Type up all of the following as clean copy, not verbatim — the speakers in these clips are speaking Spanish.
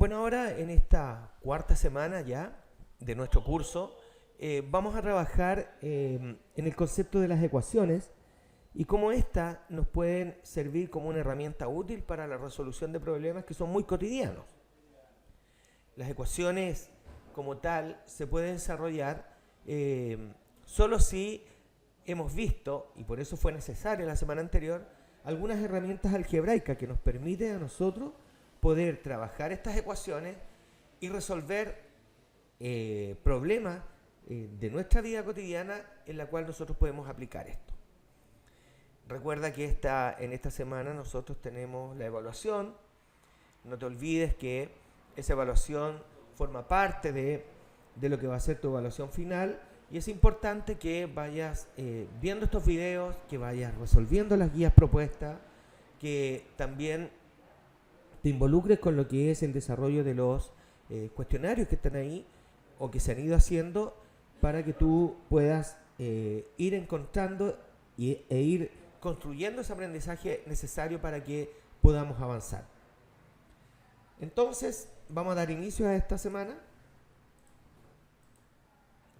Bueno, ahora en esta cuarta semana ya de nuestro curso, vamos a trabajar en el concepto de las ecuaciones y cómo éstas nos pueden servir como una herramienta útil para la resolución de problemas que son muy cotidianos. Las ecuaciones como tal se pueden desarrollar solo si hemos visto, y por eso fue necesaria la semana anterior, algunas herramientas algebraicas que nos permiten a nosotros poder trabajar estas ecuaciones y resolver problemas de nuestra vida cotidiana en la cual nosotros podemos aplicar esto. Recuerda que en esta semana nosotros tenemos la evaluación. No te olvides que esa evaluación forma parte de lo que va a ser tu evaluación final y es importante que vayas viendo estos videos, que vayas resolviendo las guías propuestas, que también te involucres con lo que es el desarrollo de los cuestionarios que están ahí o que se han ido haciendo para que tú puedas ir encontrando e ir construyendo ese aprendizaje necesario para que podamos avanzar. Entonces, vamos a dar inicio a esta semana.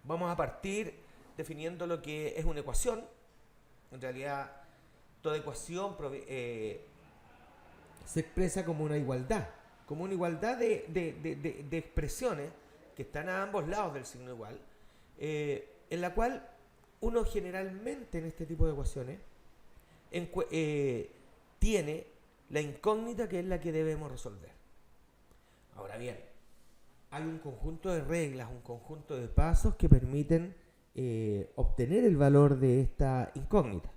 Vamos a partir definiendo lo que es una ecuación. En realidad, toda ecuación se expresa como una igualdad de expresiones que están a ambos lados del signo igual, en la cual uno generalmente en este tipo de ecuaciones tiene la incógnita que es la que debemos resolver. Ahora bien, hay un conjunto de reglas, un conjunto de pasos que permiten obtener el valor de esta incógnita.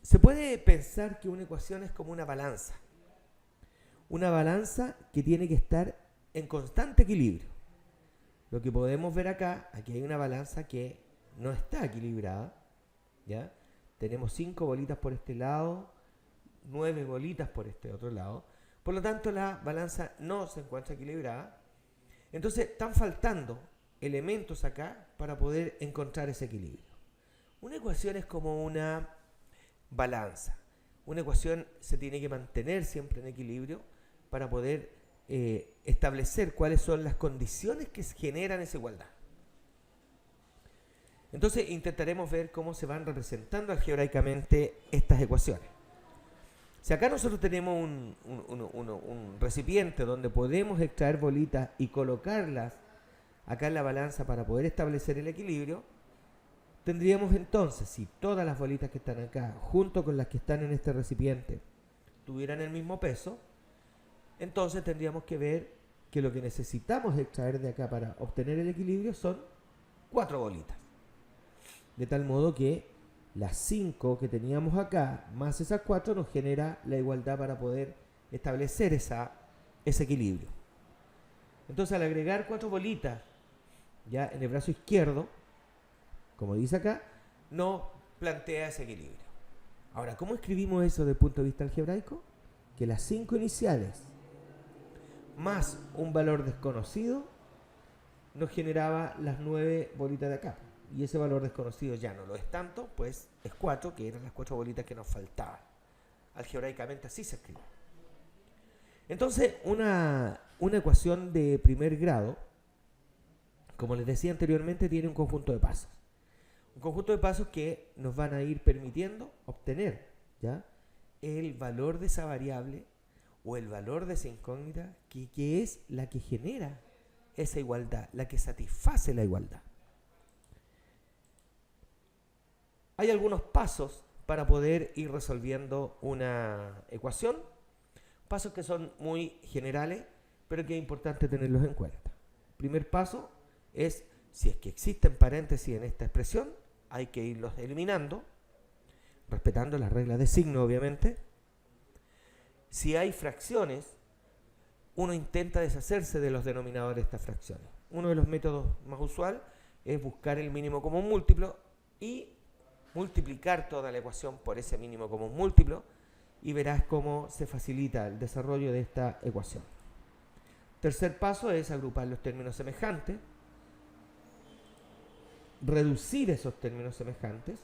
Se puede pensar que una ecuación es como una balanza que tiene que estar en constante equilibrio. Lo que podemos ver acá, aquí hay una balanza que no está equilibrada, ¿ya? Tenemos 5 bolitas por este lado, 9 bolitas por este otro lado, por lo tanto la balanza no se encuentra equilibrada. Entonces están faltando elementos acá para poder encontrar ese equilibrio. Una ecuación es como una balanza. Una ecuación se tiene que mantener siempre en equilibrio para poder establecer cuáles son las condiciones que generan esa igualdad. Entonces intentaremos ver cómo se van representando algebraicamente estas ecuaciones. Si acá nosotros tenemos un recipiente donde podemos extraer bolitas y colocarlas acá en la balanza para poder establecer el equilibrio, tendríamos entonces, si todas las bolitas que están acá, junto con las que están en este recipiente, tuvieran el mismo peso, entonces tendríamos que ver que lo que necesitamos extraer de acá para obtener el equilibrio son 4 bolitas. De tal modo que las 5 que teníamos acá, más esas 4, nos genera la igualdad para poder establecer ese equilibrio. Entonces, al agregar 4 bolitas ya en el brazo izquierdo, como dice acá, no plantea ese equilibrio. Ahora, ¿cómo escribimos eso desde el punto de vista algebraico? Que las 5 iniciales más un valor desconocido nos generaba las 9 bolitas de acá. Y ese valor desconocido ya no lo es tanto, pues es 4, que eran las 4 bolitas que nos faltaban. Algebraicamente así se escribe. Entonces, una ecuación de primer grado, como les decía anteriormente, tiene un conjunto de pasos. Un conjunto de pasos que nos van a ir permitiendo obtener ¿ya? El valor de esa variable o el valor de esa incógnita que es la que genera esa igualdad, la que satisface la igualdad. Hay algunos pasos para poder ir resolviendo una ecuación, pasos que son muy generales, pero que es importante tenerlos en cuenta. El primer paso es, si es que existen paréntesis en esta expresión, hay que irlos eliminando, respetando las reglas de signo, obviamente. Si hay fracciones, uno intenta deshacerse de los denominadores de estas fracciones. Uno de los métodos más usual es buscar el mínimo común múltiplo y multiplicar toda la ecuación por ese mínimo común múltiplo y verás cómo se facilita el desarrollo de esta ecuación. Tercer paso es agrupar los términos semejantes, reducir esos términos semejantes,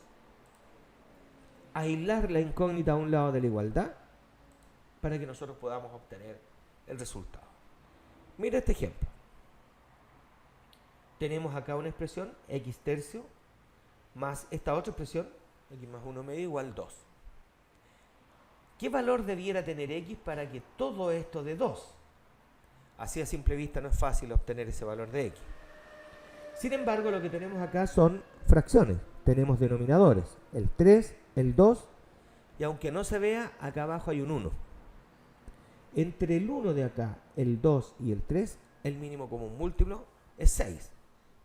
aislar la incógnita a un lado de la igualdad para que nosotros podamos obtener el resultado. Mira este ejemplo. Tenemos acá una expresión, x tercio, más esta otra expresión, x más 1 medio igual 2. ¿Qué valor debiera tener x para que todo esto dé 2? Así a simple vista no es fácil obtener ese valor de x. Sin embargo, lo que tenemos acá son fracciones. Tenemos denominadores, el 3, el 2, y aunque no se vea, acá abajo hay un 1. Entre el 1 de acá, el 2 y el 3, el mínimo común múltiplo es 6.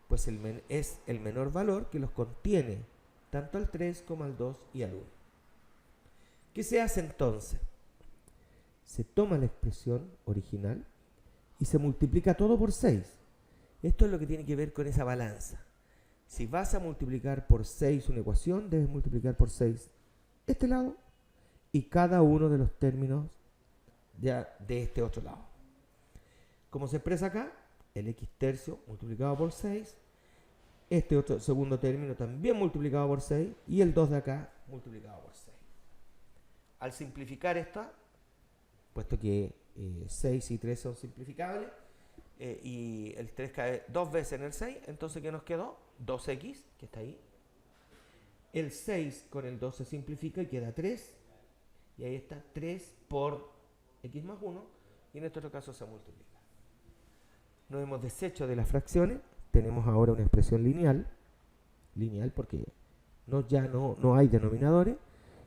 Pues es el menor valor que los contiene tanto al 3 como al 2 y al 1. ¿Qué se hace entonces? Se toma la expresión original y se multiplica todo por 6. Esto es lo que tiene que ver con esa balanza. Si vas a multiplicar por 6 una ecuación, debes multiplicar por 6 este lado y cada uno de los términos ya de este otro lado. ¿Cómo se expresa acá? El x tercio multiplicado por 6, este otro segundo término también multiplicado por 6 y el 2 de acá multiplicado por 6. Al simplificar esta, puesto que 6 y 3 son simplificables, y el 3 cae 2 veces en el 6, entonces ¿qué nos quedó? 2x, que está ahí. El 6 con el 2 se simplifica y queda 3, y ahí está 3 por x más 1, y en este otro caso se multiplica. Nos hemos deshecho de las fracciones, tenemos ahora una expresión lineal porque ya no hay denominadores,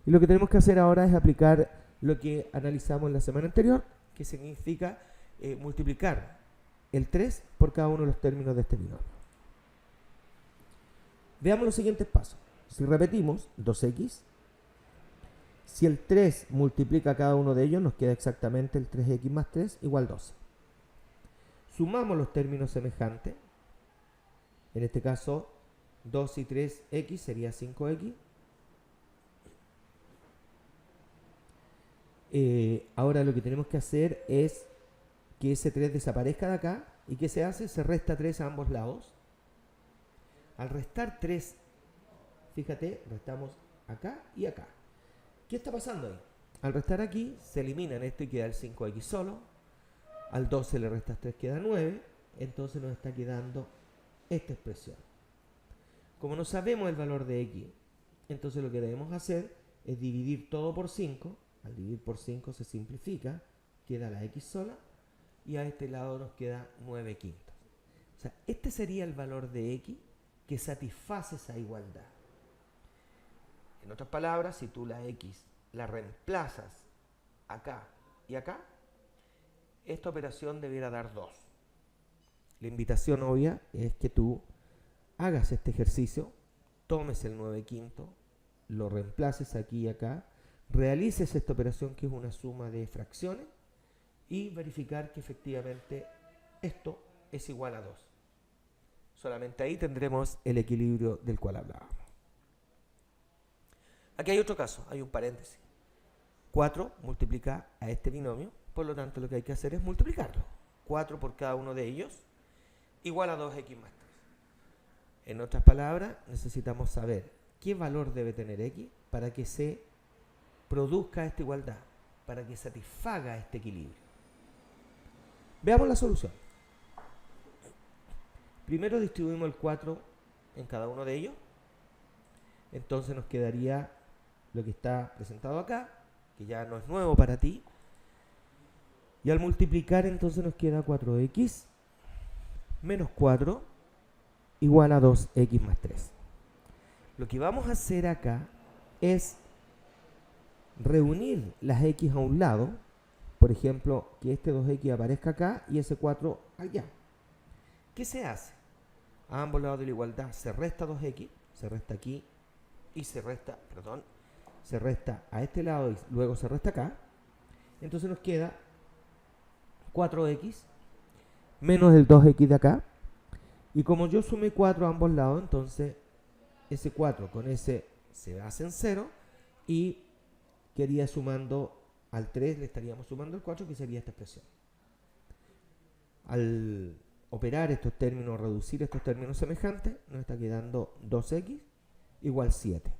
y lo que tenemos que hacer ahora es aplicar lo que analizamos en la semana anterior, que significa multiplicar el 3 por cada uno de los términos de este binomio. Veamos los siguientes pasos. Si repetimos, 2x, si el 3 multiplica cada uno de ellos, nos queda exactamente el 3x más 3 igual 12. Sumamos los términos semejantes. En este caso, 2 y 3x sería 5x. Ahora lo que tenemos que hacer es que ese 3 desaparezca de acá. ¿Y qué se hace? Se resta 3 a ambos lados. Al restar 3, fíjate, restamos acá y acá. ¿Qué está pasando ahí? Al restar aquí, se eliminan esto y queda el 5x solo. Al 12 le restas 3, queda 9. Entonces nos está quedando esta expresión. Como no sabemos el valor de x, entonces lo que debemos hacer es dividir todo por 5. Al dividir por 5 se simplifica, queda la x sola, y a este lado nos queda 9 quintos. O sea, este sería el valor de x que satisface esa igualdad. En otras palabras, si tú la x la reemplazas acá y acá, esta operación debiera dar 2. La invitación obvia es que tú hagas este ejercicio, tomes el 9 quinto, lo reemplaces aquí y acá, realices esta operación que es una suma de fracciones y verificar que efectivamente esto es igual a 2. Solamente ahí tendremos el equilibrio del cual hablábamos. Aquí hay otro caso, hay un paréntesis. 4 multiplica a este binomio, por lo tanto lo que hay que hacer es multiplicarlo. 4 por cada uno de ellos igual a 2x más 3. En otras palabras, necesitamos saber qué valor debe tener x para que se produzca esta igualdad, para que satisfaga este equilibrio. Veamos la solución. Primero distribuimos el 4 en cada uno de ellos. Entonces nos quedaría lo que está presentado acá, que ya no es nuevo para ti. Y al multiplicar entonces nos queda 4x menos 4 igual a 2x más 3. Lo que vamos a hacer acá es reunir las x a un lado. Por ejemplo, que este 2x aparezca acá y ese 4 allá. ¿Qué se hace? A ambos lados de la igualdad se resta 2x, se resta aquí y se resta a este lado y luego se resta acá. Entonces nos queda 4x menos el 2x de acá. Y como yo sumé 4 a ambos lados, entonces ese 4 con ese se hacen 0 y quedaría sumando al 3, le estaríamos sumando el 4, que sería esta expresión. Al operar estos términos, reducir estos términos semejantes, nos está quedando 2x igual 7.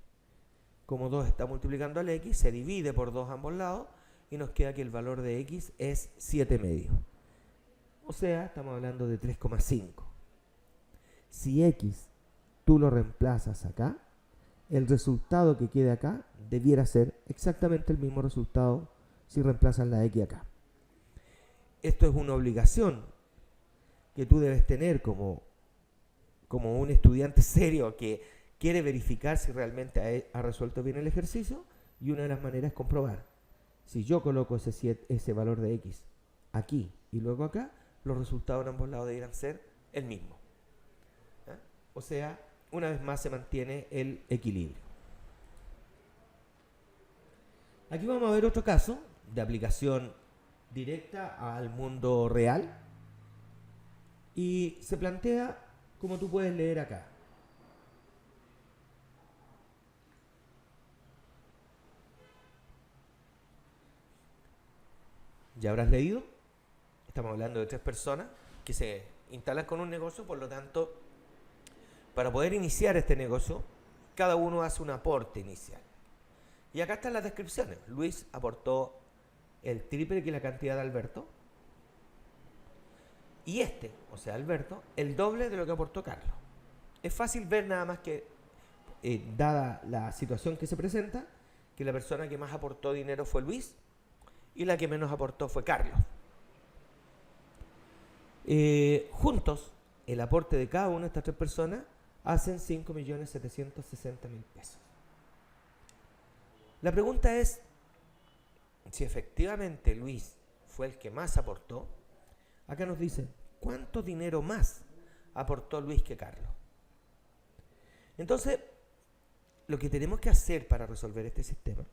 Como 2 está multiplicando al x, se divide por 2 a ambos lados y nos queda que el valor de x es 7 medios. O sea, estamos hablando de 3,5. Si x tú lo reemplazas acá, el resultado que quede acá debiera ser exactamente el mismo resultado si reemplazas la x acá. Esto es una obligación que tú debes tener como un estudiante serio que quiere verificar si realmente ha resuelto bien el ejercicio, y una de las maneras es comprobar. Si yo coloco ese valor de x aquí y luego acá, los resultados en ambos lados deberían ser el mismo. O sea, una vez más se mantiene el equilibrio. Aquí vamos a ver otro caso de aplicación directa al mundo real y se plantea como tú puedes leer acá. Ya habrás leído, estamos hablando de 3 personas que se instalan con un negocio, por lo tanto, para poder iniciar este negocio, cada uno hace un aporte inicial. Y acá están las descripciones. Luis aportó el triple que la cantidad de Alberto, y o sea Alberto, el doble de lo que aportó Carlos. Es fácil ver nada más que, dada la situación que se presenta, que la persona que más aportó dinero fue Luis y la que menos aportó fue Carlos. Juntos, el aporte de cada una de estas 3 personas hacen 5.760.000 pesos. La pregunta es si efectivamente Luis fue el que más aportó. Acá nos dicen, ¿cuánto dinero más aportó Luis que Carlos? Entonces, lo que tenemos que hacer para resolver este sistema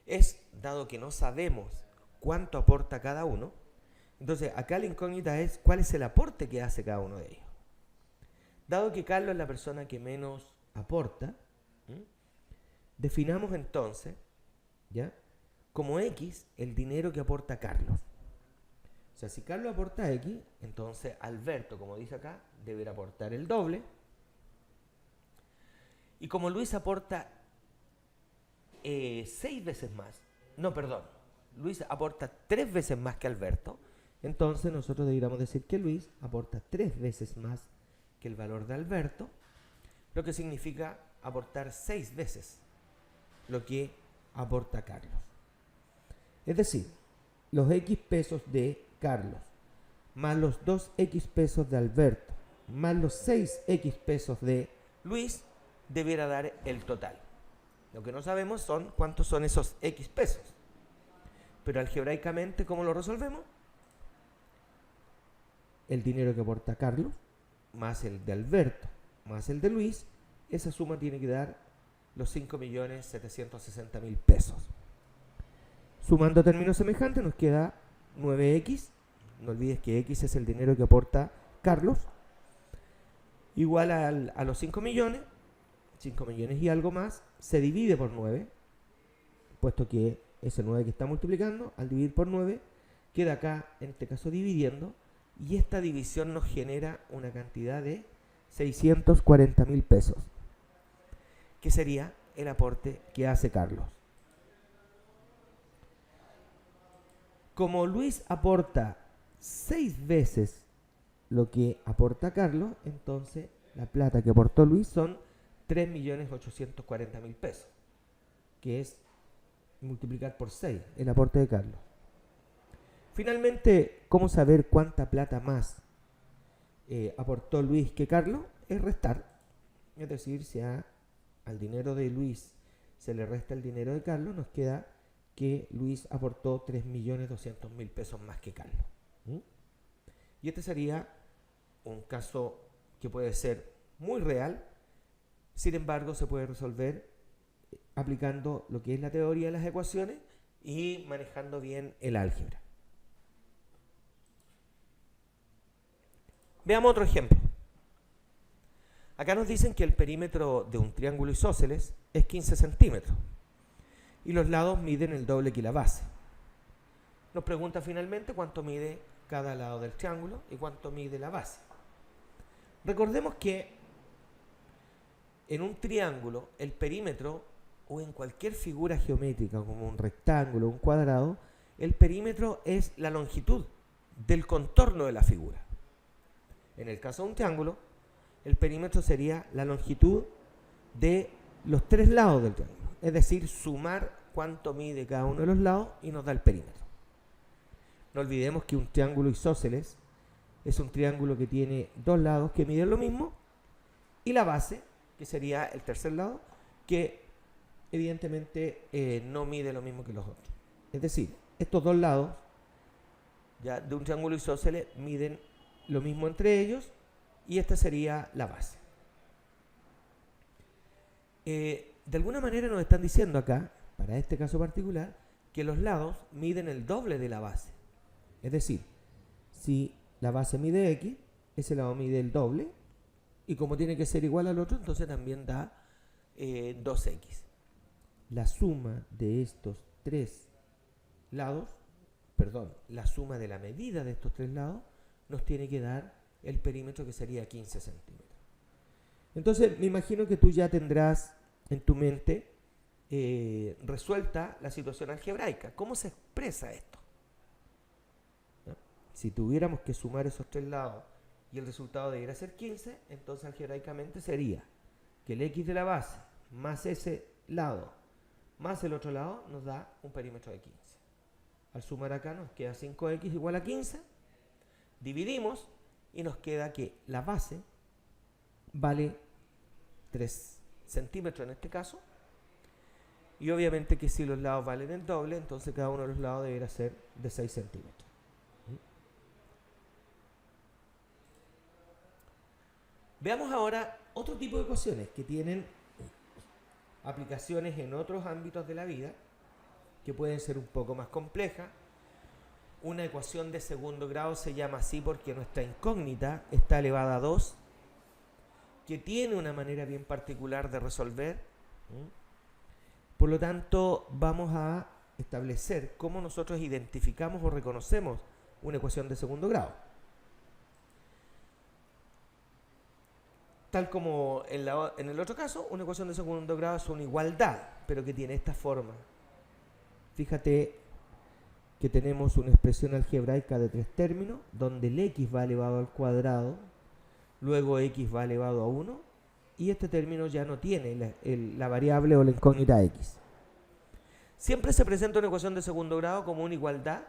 es, dado que no sabemos cuánto aporta cada uno, entonces acá la incógnita es cuál es el aporte que hace cada uno de ellos. Dado que Carlos es la persona que menos aporta, definamos entonces, ¿ya?, como X el dinero que aporta Carlos. O sea, si Carlos aporta X, entonces Alberto, como dice acá, deberá aportar el doble. Y como Luis aporta 6 veces más, no, perdón, Luis aporta 3 veces más que Alberto, entonces nosotros deberíamos decir que Luis aporta 3 veces más que el valor de Alberto, lo que significa aportar 6 veces lo que aporta Carlos. Es decir, los X pesos de Carlos, más los 2X pesos de Alberto, más los 6X pesos de Luis, debiera dar el total. Lo que no sabemos son cuántos son esos X pesos. Pero algebraicamente, ¿cómo lo resolvemos? El dinero que aporta Carlos, más el de Alberto, más el de Luis, esa suma tiene que dar los 5.760.000 pesos. Sumando términos semejantes nos queda 9X, no olvides que X es el dinero que aporta Carlos, igual a los 5 millones y algo más, se divide por 9, puesto que ese 9 que está multiplicando, al dividir por 9, queda acá, en este caso dividiendo, y esta división nos genera una cantidad de 640.000 pesos, que sería el aporte que hace Carlos. Como Luis aporta 6 veces lo que aporta Carlos, entonces la plata que aportó Luis son 3.840.000 pesos, que es multiplicar por 6 el aporte de Carlos. Finalmente, ¿cómo saber cuánta plata más aportó Luis que Carlos? Es restar. Es decir, si al dinero de Luis se le resta el dinero de Carlos, nos queda que Luis aportó 3.200.000 pesos más que Carlos. Y este sería un caso que puede ser muy real, sin embargo se puede resolver aplicando lo que es la teoría de las ecuaciones y manejando bien el álgebra. Veamos otro ejemplo. Acá nos dicen que el perímetro de un triángulo isósceles es 15 centímetros y los lados miden el doble que la base. Nos pregunta finalmente cuánto mide cada lado del triángulo y cuánto mide la base. Recordemos que en un triángulo el perímetro o en cualquier figura geométrica como un rectángulo o un cuadrado, el perímetro es la longitud del contorno de la figura. En el caso de un triángulo, el perímetro sería la longitud de los tres lados del triángulo, es decir, sumar cuánto mide cada uno de los lados y nos da el perímetro. No olvidemos que un triángulo isósceles es un triángulo que tiene dos lados que miden lo mismo y la base, que sería el tercer lado, que evidentemente no mide lo mismo que los otros. Es decir, estos dos lados ya de un triángulo isósceles miden lo mismo entre ellos y esta sería la base. De alguna manera nos están diciendo acá, para este caso particular, que los lados miden el doble de la base. Es decir, si la base mide x, ese lado mide el doble, y como tiene que ser igual al otro, entonces también da 2x. La suma de estos tres lados, la suma de la medida de estos tres lados, nos tiene que dar el perímetro, que sería 15 centímetros. Entonces, me imagino que tú ya tendrás en tu mente resuelta la situación algebraica. ¿Cómo se expresa esto? ¿No? Si tuviéramos que sumar esos tres lados y el resultado debiera ser 15, entonces algebraicamente sería que el x de la base más ese lado más el otro lado nos da un perímetro de 15. Al sumar acá nos queda 5x igual a 15, dividimos y nos queda que la base vale 3 centímetros en este caso, y obviamente que si los lados valen el doble, entonces cada uno de los lados debería ser de 6 centímetros. Veamos ahora otro tipo de ecuaciones que tienen aplicaciones en otros ámbitos de la vida, que pueden ser un poco más complejas. Una ecuación de segundo grado se llama así porque nuestra incógnita está elevada a 2, que tiene una manera bien particular de resolver. Por lo tanto, vamos a establecer cómo nosotros identificamos o reconocemos una ecuación de segundo grado. Tal como en el otro caso, una ecuación de segundo grado es una igualdad, pero que tiene esta forma. Fíjate que tenemos una expresión algebraica de tres términos, donde el x va elevado al cuadrado, luego x va elevado a 1, y este término ya no tiene la variable o la incógnita x. Siempre se presenta una ecuación de segundo grado como una igualdad,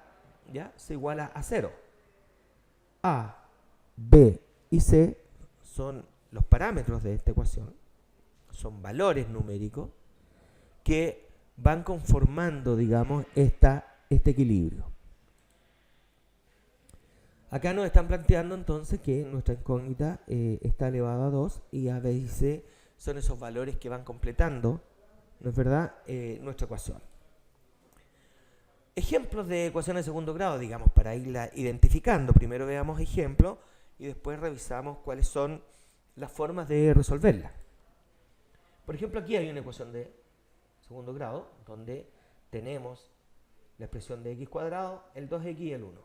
¿ya? Se iguala a 0. A, B y C son los parámetros de esta ecuación, son valores numéricos que van conformando, digamos, este equilibrio. Acá nos están planteando entonces que nuestra incógnita está elevada a 2 y A, B y C son esos valores que van completando, ¿no es verdad?, nuestra ecuación. Ejemplos de ecuaciones de segundo grado, digamos, para irla identificando. Primero veamos ejemplos y después revisamos cuáles son las formas de resolverla. Por ejemplo, aquí hay una ecuación de segundo grado donde tenemos la expresión de x cuadrado, el 2x y el 1.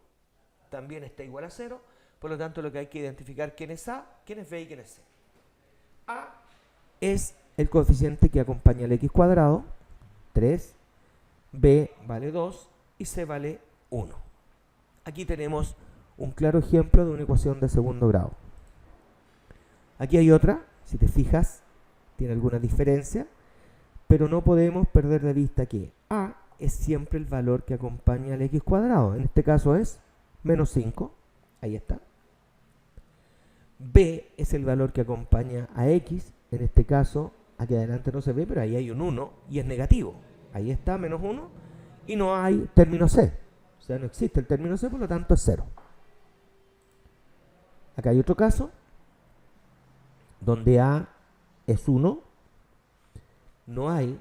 También está igual a 0, por lo tanto lo que hay que identificar quién es A, quién es B y quién es C. A es el coeficiente que acompaña al x cuadrado, 3, B vale 2 y C vale 1. Aquí tenemos un claro ejemplo de una ecuación de segundo grado. Aquí hay otra, si te fijas, tiene alguna diferencia, pero no podemos perder de vista que A es siempre el valor que acompaña al x cuadrado. En este caso es menos 5, ahí está. B es el valor que acompaña a x, en este caso, aquí adelante no se ve, pero ahí hay un 1 y es negativo. Ahí está, menos 1, y no hay término C. O sea, no existe el término C, por lo tanto es 0. Acá hay otro caso, donde A es 1, no hay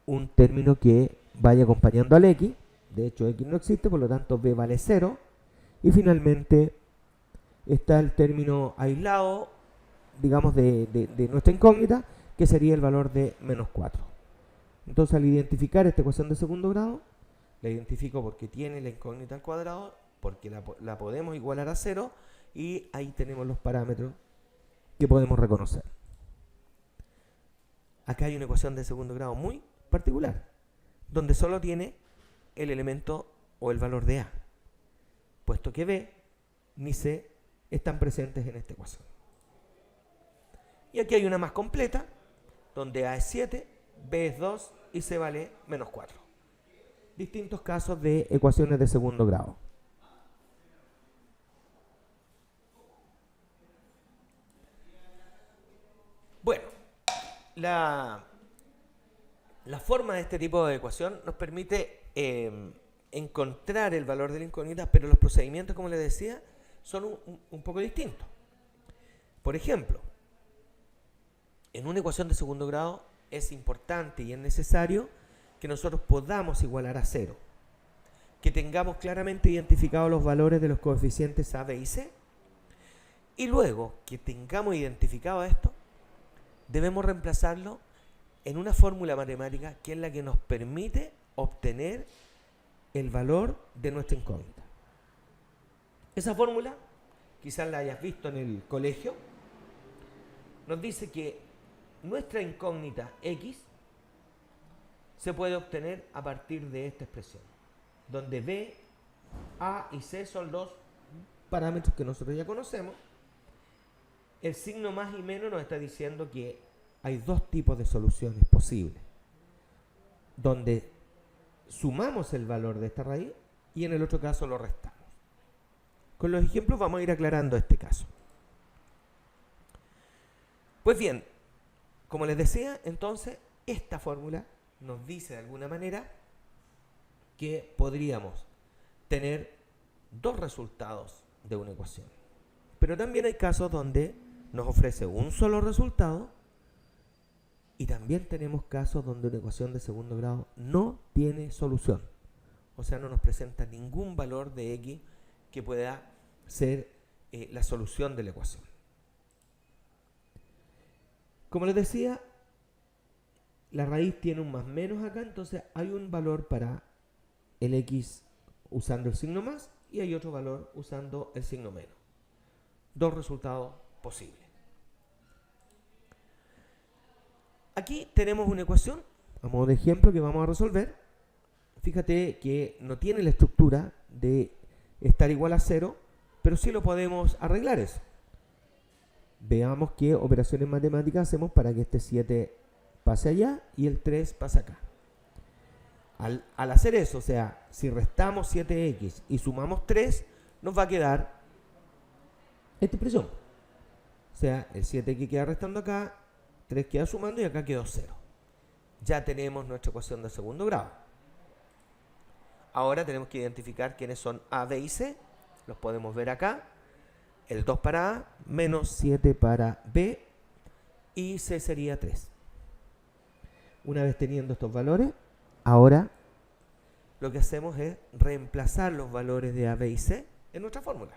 un término que vaya acompañando al x, de hecho x no existe, por lo tanto B vale 0, y finalmente está el término aislado, digamos, de nuestra incógnita, que sería el valor de menos 4. Entonces, al identificar esta ecuación de segundo grado, la identifico porque tiene la incógnita al cuadrado, porque la podemos igualar a 0, y ahí tenemos los parámetros que podemos reconocer. acá hay una ecuación de segundo grado muy particular, donde solo tiene el elemento o el valor de A, puesto que B ni C están presentes en esta ecuación. Y aquí hay una más completa, donde A es 7, B es 2 y C vale menos 4. Distintos casos de ecuaciones de segundo grado. Bueno, la forma de este tipo de ecuación nos permite encontrar el valor de la incógnita, pero los procedimientos, como les decía, son un poco distintos. Por ejemplo, en una ecuación de segundo grado es importante y es necesario que nosotros podamos igualar a 0, que tengamos claramente identificados los valores de los coeficientes A, B y C, y luego que tengamos identificado esto, debemos reemplazarlo en una fórmula matemática que es la que nos permite obtener el valor de nuestra incógnita. Esa fórmula, quizás la hayas visto en el colegio, nos dice que nuestra incógnita X se puede obtener a partir de esta expresión, donde B, A y C son dos parámetros que nosotros ya conocemos. El signo más y menos nos está diciendo que hay dos tipos de soluciones posibles, donde sumamos el valor de esta raíz y en el otro caso lo restamos. Con los ejemplos vamos a ir aclarando este caso. Pues bien, como les decía, entonces esta fórmula nos dice de alguna manera que podríamos tener dos resultados de una ecuación. Pero también hay casos donde nos ofrece un solo resultado y también tenemos casos donde una ecuación de segundo grado no tiene solución. O sea, no nos presenta ningún valor de X que pueda ser la solución de la ecuación. Como les decía, la raíz tiene un más menos acá, entonces hay un valor para el X usando el signo más y hay otro valor usando el signo menos. Dos resultados posibles. Aquí tenemos una ecuación, a modo de ejemplo, que vamos a resolver. Fíjate que no tiene la estructura de estar igual a 0, pero sí lo podemos arreglar eso. Veamos qué operaciones matemáticas hacemos para que este 7 pase allá y el 3 pase acá. Al hacer eso, o sea, si restamos 7x y sumamos 3, nos va a quedar esta expresión. O sea, el 7 que queda restando acá, 3 queda sumando y acá quedó 0. Ya tenemos nuestra ecuación de segundo grado. Ahora tenemos que identificar quiénes son A, B y C. Los podemos ver acá. El 2 para A, menos 7 para B y C sería 3. Una vez teniendo estos valores, ahora lo que hacemos es reemplazar los valores de A, B y C en nuestra fórmula.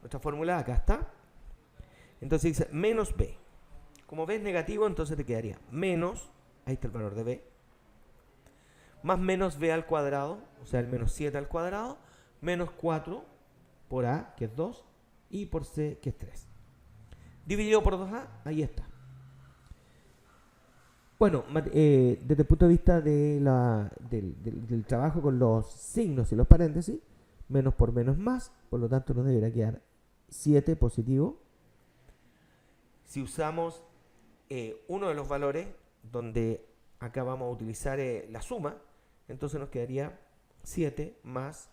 Nuestra fórmula acá está. Entonces dice menos B. Como B es negativo, entonces te quedaría menos, ahí está el valor de B, más menos B al cuadrado, o sea, el menos 7 al cuadrado, menos 4 por A, que es 2, y por C, que es 3. Dividido por 2A, ahí está. Bueno, desde el punto de vista de del trabajo con los signos y los paréntesis, menos por menos más, por lo tanto nos deberá quedar 7 positivo. Si usamos uno de los valores, donde acá vamos a utilizar la suma, entonces nos quedaría 7 más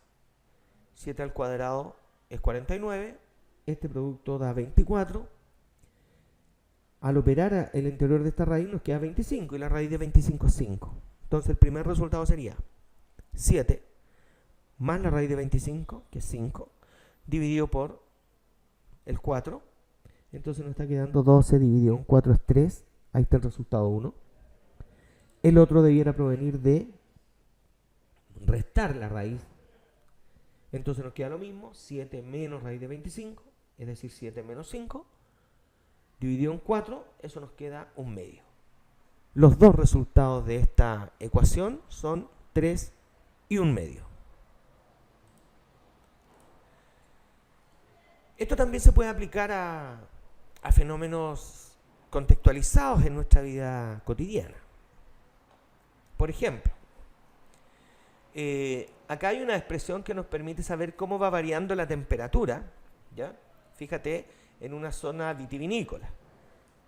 7 al cuadrado es 49, este producto da 24. Al operar el interior de esta raíz nos queda 25 y la raíz de 25 es 5. Entonces el primer resultado sería 7 más la raíz de 25, que es 5, dividido por el 4. Entonces nos está quedando 12 dividido en 4 es 3. Ahí está el resultado 1. El otro debiera provenir de restar la raíz. Entonces nos queda lo mismo, 7 menos raíz de 25, es decir, 7 menos 5. Dividido en 4, eso nos queda un medio. Los dos resultados de esta ecuación son 3 y un medio. Esto también se puede aplicar a fenómenos contextualizados en nuestra vida cotidiana. Por ejemplo, acá hay una expresión que nos permite saber cómo va variando la temperatura, ¿ya? Fíjate, en una zona vitivinícola.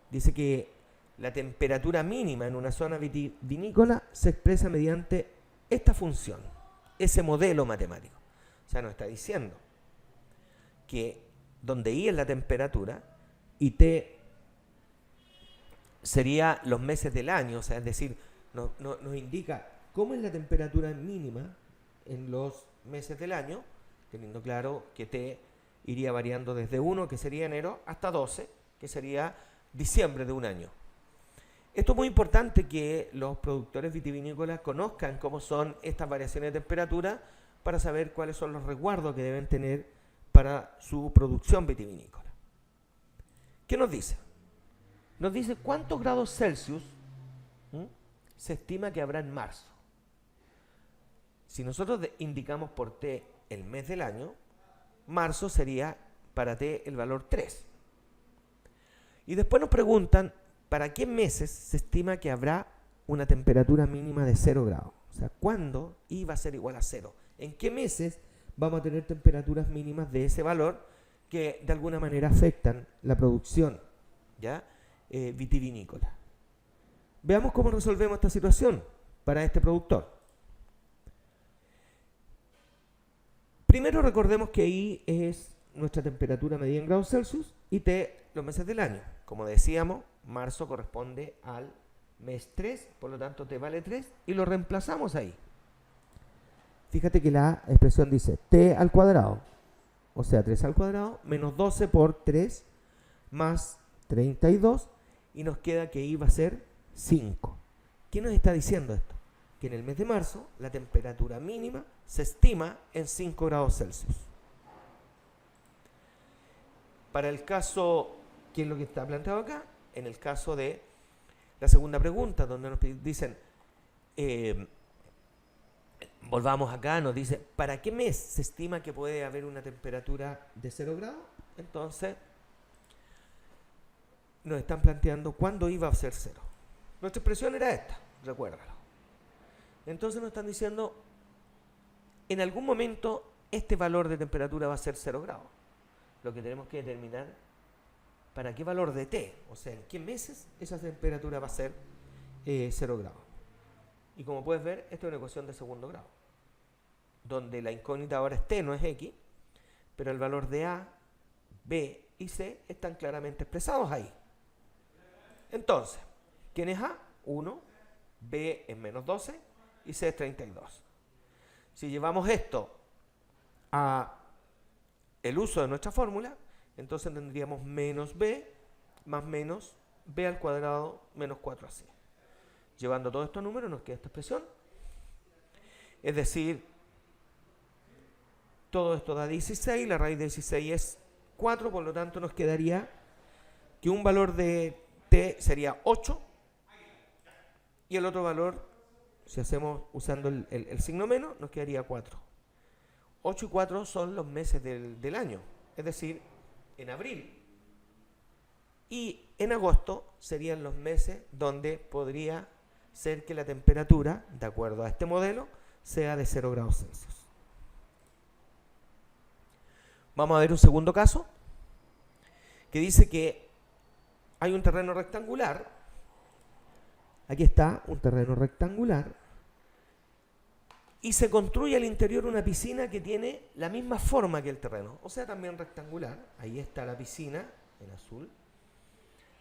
Dice que la temperatura mínima en una zona vitivinícola se expresa mediante esta función, ese modelo matemático. O sea, nos está diciendo que donde I es la temperatura y T sería los meses del año, o sea, es decir, nos indica cómo es la temperatura mínima en los meses del año, teniendo claro que T iría variando desde 1, que sería enero, hasta 12, que sería diciembre de un año. Esto es muy importante que los productores vitivinícolas conozcan cómo son estas variaciones de temperatura para saber cuáles son los resguardos que deben tener para su producción vitivinícola. ¿Qué nos dice? Nos dice cuántos grados Celsius se estima que habrá en marzo. Si nosotros indicamos por T el mes del año, marzo sería para T el valor 3. Y después nos preguntan para qué meses se estima que habrá una temperatura mínima de 0 grados. O sea, ¿cuándo I va a ser igual a 0? ¿En qué meses vamos a tener temperaturas mínimas de ese valor que de alguna manera afectan la producción, ¿ya? Vitivinícola? Veamos cómo resolvemos esta situación para este productor. Primero recordemos que I es nuestra temperatura medida en grados Celsius y T los meses del año. Como decíamos, marzo corresponde al mes 3, por lo tanto T vale 3 y lo reemplazamos ahí. Fíjate que la expresión dice T al cuadrado, o sea 3 al cuadrado, menos 12 por 3 más 32 y nos queda que I va a ser 5. ¿Qué nos está diciendo esto? Que en el mes de marzo la temperatura mínima se estima en 5 grados Celsius. Para el caso, ¿qué es lo que está planteado acá? En el caso de la segunda pregunta, donde nos dicen, volvamos acá, nos dice, ¿para qué mes se estima que puede haber una temperatura de 0 grados? Entonces, nos están planteando cuándo iba a ser 0. Nuestra expresión era esta, recuérdalo. Entonces nos están diciendo, en algún momento este valor de temperatura va a ser 0 grados. Lo que tenemos que determinar para qué valor de T, o sea, en qué meses esa temperatura va a ser 0 grados. Y como puedes ver, esta es una ecuación de segundo grado, donde la incógnita ahora es T, no es X, pero el valor de A, B y C están claramente expresados ahí. Entonces, ¿quién es A? 1, B es menos 12 y C es 32. Si llevamos esto a el uso de nuestra fórmula, entonces tendríamos menos B más menos B al cuadrado menos 4AC. Llevando todos estos números nos queda esta expresión. Es decir, todo esto da 16, la raíz de 16 es 4, por lo tanto nos quedaría que un valor de T sería 8 y el otro valor, si hacemos usando el signo menos, nos quedaría 4. 8 y 4 son los meses del año, es decir, en abril y en agosto serían los meses donde podría ser que la temperatura, de acuerdo a este modelo, sea de 0 grados Celsius. Vamos a ver un segundo caso que dice que hay un terreno rectangular. Aquí está un terreno rectangular y se construye al interior una piscina que tiene la misma forma que el terreno, o sea, también rectangular. Ahí está la piscina en azul.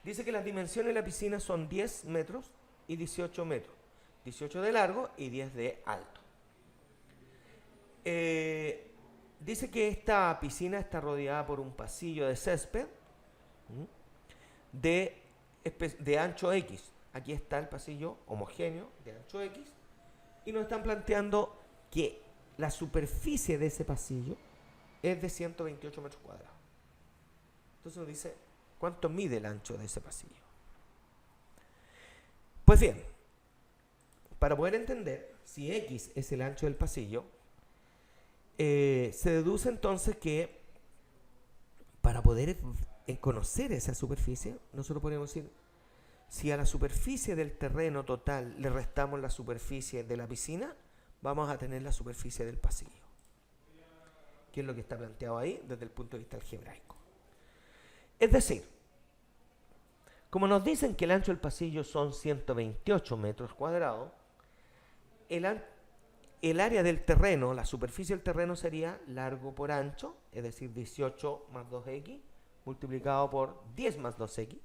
Dice que las dimensiones de la piscina son 10 metros y 18 metros, 18 de largo y 10 de alto. Dice que esta piscina está rodeada por un pasillo de césped de ancho X. Aquí está el pasillo homogéneo de ancho X y nos están planteando que la superficie de ese pasillo es de 128 metros cuadrados. Entonces nos dice cuánto mide el ancho de ese pasillo. Pues bien, para poder entender si X es el ancho del pasillo, se deduce entonces que para poder conocer esa superficie, nosotros podemos decir Si a la superficie del terreno total le restamos la superficie de la piscina, vamos a tener la superficie del pasillo, que es lo que está planteado ahí desde el punto de vista algebraico. Es decir, como nos dicen que el ancho del pasillo son 128 metros cuadrados, el área del terreno, la superficie del terreno sería largo por ancho, es decir, 18 más 2x, multiplicado por 10 más 2x,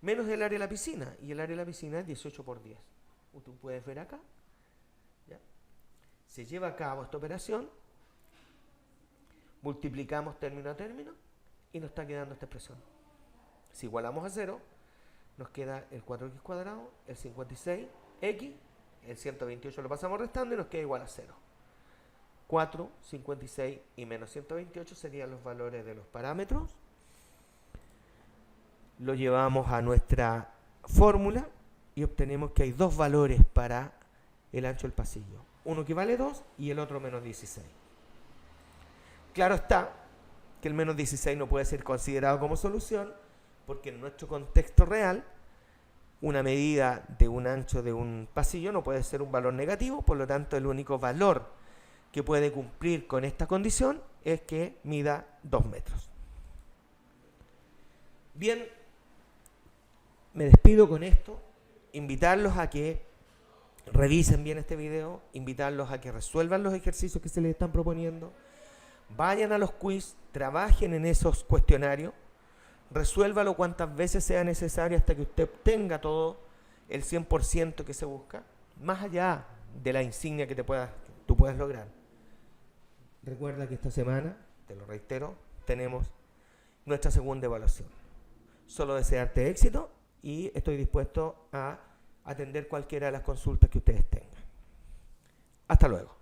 menos el área de la piscina, y el área de la piscina es 18 por 10. Tú puedes ver acá. ¿Ya? Se lleva a cabo esta operación, multiplicamos término a término, y nos está quedando esta expresión. Si igualamos a 0, nos queda el 4x cuadrado, el 56x, el 128 lo pasamos restando y nos queda igual a 0. 4, 56 y menos 128 serían los valores de los parámetros. Lo llevamos a nuestra fórmula y obtenemos que hay dos valores para el ancho del pasillo. Uno que vale 2 y el otro menos 16. Claro está que el menos 16 no puede ser considerado como solución, porque en nuestro contexto real, una medida de un ancho de un pasillo no puede ser un valor negativo, por lo tanto el único valor que puede cumplir con esta condición es que mida 2 metros. Bien, me despido con esto, invitarlos a que revisen bien este video, invitarlos a que resuelvan los ejercicios que se les están proponiendo, vayan a los quiz, trabajen en esos cuestionarios, resuélvalo cuantas veces sea necesario hasta que usted obtenga todo el 100% que se busca, más allá de la insignia que tú puedas lograr. Recuerda que esta semana, te lo reitero, tenemos nuestra segunda evaluación. Solo desearte éxito y estoy dispuesto a atender cualquiera de las consultas que ustedes tengan. Hasta luego.